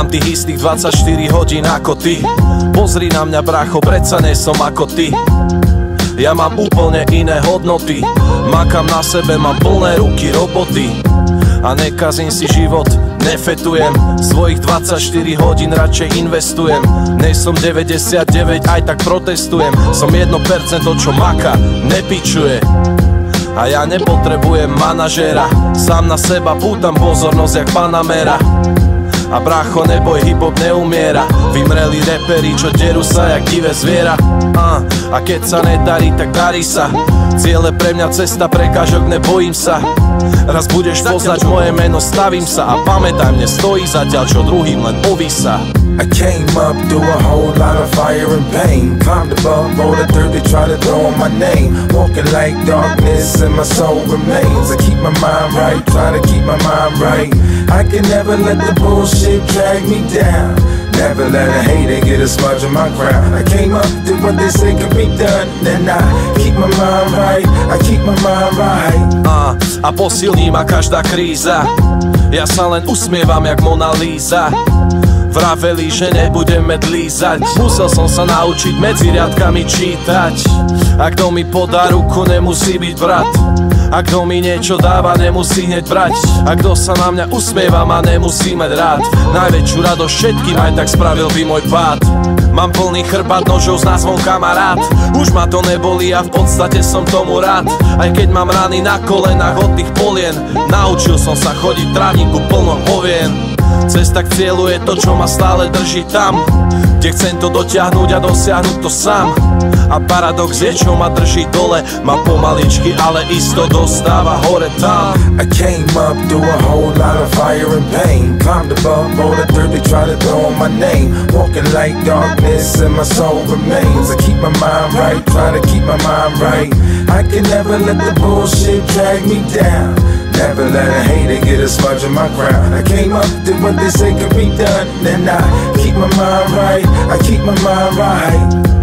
tých istých 24 hodín ako ty. Pozri na mňa, brácho, predsa nesom ako ty. Ja mám úplne iné hodnoty. Makám na sebe, mám plné ruky roboty. A nekazím si život, nefetujem. Svojich 24 hodín radšej investujem. Nej som 99, aj tak protestujem. Som 1%, čo maka, nepičuje. A ja nepotrebujem manažéra. Sám na seba pútam pozornosť jak Panamera. A brácho, neboj, hip-hop neumiera. Vymreli reperi, čo derú sa jak divé zviera. A keď sa nedarí, tak darí sa. Ciele pre mňa, cesta prekážok, nebojím sa. Raz budeš poznať moje meno, stavím sa. A pamätaj, mne stojí zatiaľ, čo druhým len povísa. I came up through a whole lot of fire and pain. Climbed above all the dirt they try to throw on my name. Walking like darkness and my soul remains. I keep my mind right, try to keep my mind right. I can never let the bullshit drag me down. Never let a hater get a smudge on my crown. I came up to what they say can be done. Then I keep my mind right, I keep my mind right. A posilní ma každá kríza. Ja sa len usmievam jak Mona Lisa. Vraveli, že nebudeme dlízať. Musel som sa naučiť medzi riadkami čítať. A kto mi podá ruku, nemusí byť brat. A kto mi niečo dáva, nemusí hneď brať. A kto sa na mňa usmieva, ma nemusí mať rád. Najväčšiu radosť všetkým aj tak spravil by môj pád. Mám plný chrbát nožov s názvom kamarát. Už ma to nebolí a v podstate som tomu rád. Aj keď mám rany na kolenách od tých polien. Naučil som sa chodiť trávniku plno hovien. Cesta k cieľu je to, čo ma stále drží tam, kde chcem to dotiahnuť a dosiahnuť to sám. A paradox je, čo ma drží dole. Ma pomaličky, ale isto dostáva hore tam. I came up through a whole lot of fire and pain. Climbed above all the dirt they try to throw on my name. Walking like darkness and my soul remains. I keep my mind right, try to keep my mind right. I can never let the bullshit drag me down. Never let a hater get a smudge on my crown. I came up to what they say can be done. Then I keep my mind right, I keep my mind right.